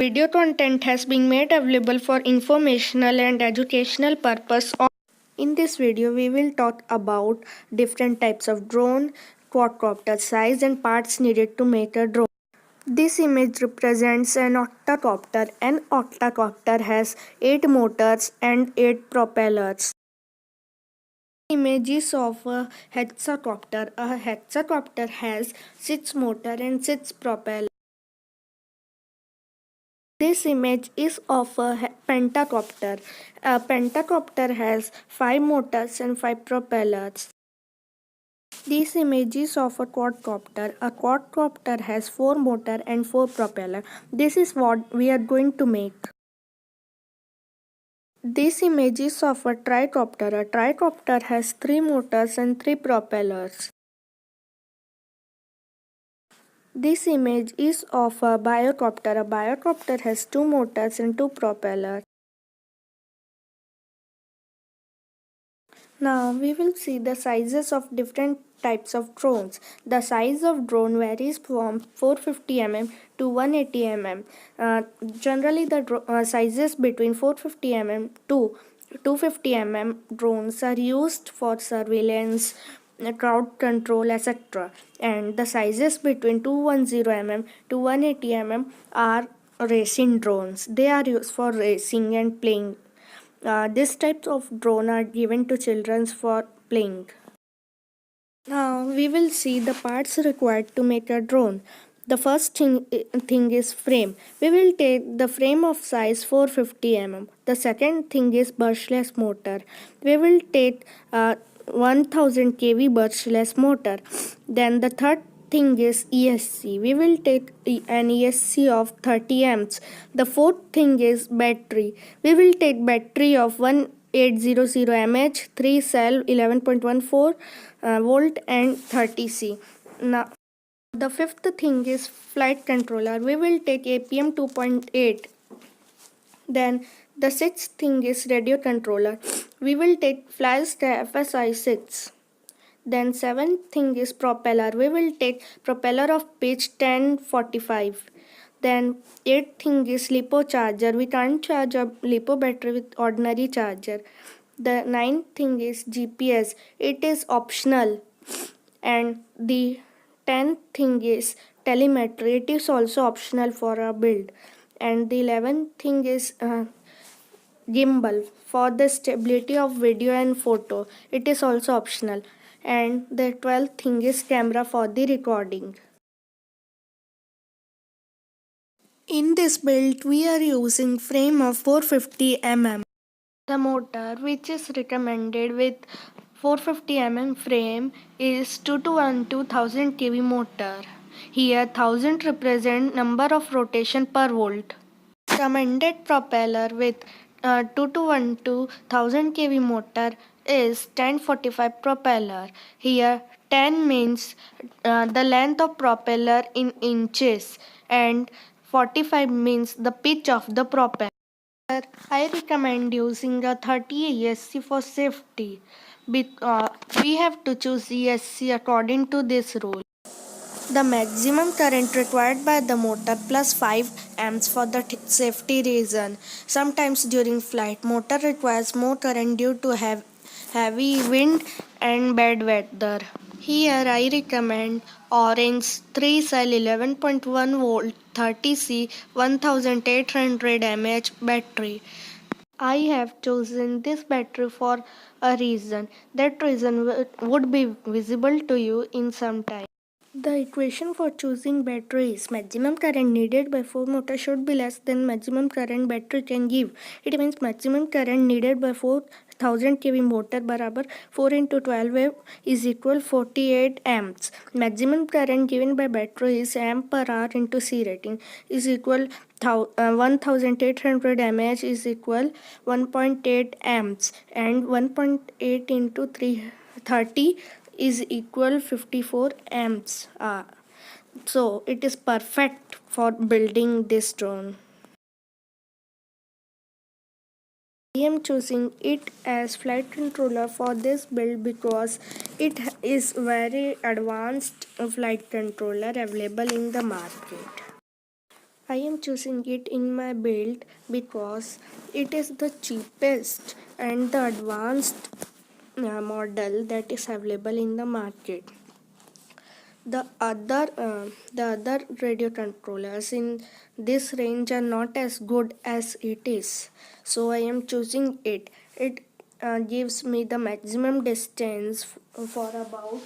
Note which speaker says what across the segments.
Speaker 1: Video content has been made available for informational and educational purpose. In this video, we will talk about different types of drone, quadcopter size and parts needed to make a drone. This image represents an octocopter. An octocopter has 8 motors and 8 propellers. Images of a hexacopter. A hexacopter has 6 motors and 6 propellers. This image is of a pentacopter. A pentacopter has 5 motors and 5 propellers. This image is of a quadcopter. A quadcopter has 4 motors and 4 propellers. This is what we are going to make. This image is of a tricopter. A tricopter has 3 motors and 3 propellers. This image is of a biocopter. A biocopter has 2 motors and 2 propellers. Now we will see the sizes of different types of drones. The size of drone varies from 450 mm to 180 mm. Generally the sizes between 450 mm to 250 mm drones are used for surveillance, crowd control, etc. And the sizes between 210 mm to 180 mm are racing drones. They are used for racing and playing. These types of drone are given to children for playing. Now we will see the parts required to make a drone. The first thing is frame. We will take the frame of size 450 mm. The second thing is brushless motor. We will take 1000 kV brushless motor. Then the third thing is ESC. We will take an ESC of 30 amps. The fourth thing is battery. We will take battery of 1800 mAh, 3 cell 11.14 volt and 30C. Now the fifth thing is flight controller. We will take APM 2.8. Then the sixth thing is radio controller. We will take FlyStar FSI 6. Then seventh thing is propeller. We will take propeller of pitch 1045. Then eighth thing is LiPo charger. We can't charge a LiPo battery with ordinary charger. The ninth thing is GPS. It is optional. And the 10th thing is telemetry. It is also optional for a build. And the 11th thing is gimbal for the stability of video and photo. It is also optional. And the 12th thing is camera for the recording. In this build we are using frame of 450 mm. The motor which is recommended with 450 mm frame is 2212,000 kV motor. Here 1000 represent number of rotation per volt. Recommended propeller with 2212,000 kV motor is 1045 propeller. Here 10 means the length of propeller in inches and 45 means the pitch of the propeller. I recommend using a 30 ESC for safety. We have to choose ESC according to this rule. The maximum current required by the motor plus 5 amps for the safety reason. Sometimes during flight, motor requires more current due to heavy wind and bad weather. Here I recommend orange 3 cell 11.1 volt 30C 1800 mAh battery. I have chosen this battery for a reason. That reason would be visible to you in some time. The equation for choosing battery is maximum current needed by 4 motor should be less than maximum current battery can give. It means maximum current needed by 4000 kV motor barabar 4 into 12 wave is equal 48 amps. Maximum current given by battery is amp per hour into C rating is equal 1800 mAh is equal 1.8 amps and 1.8 into 330 is equal 54 amps. So it is perfect for building this drone. I am choosing it as flight controller for this build because it is very advanced flight controller available in the market. I am choosing it in my build because it is the cheapest and the advanced model that is available in the market. The other radio controllers in this range are not as good as it is, so I am choosing it. It gives me the maximum distance for about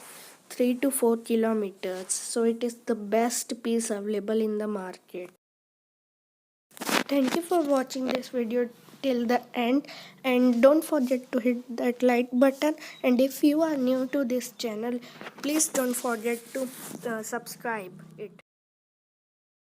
Speaker 1: 3 to 4 kilometers, so it is the best piece available in the market. Thank you for watching this video till the end, and don't forget to hit that like button, and if you are new to this channel, please don't forget to subscribe it.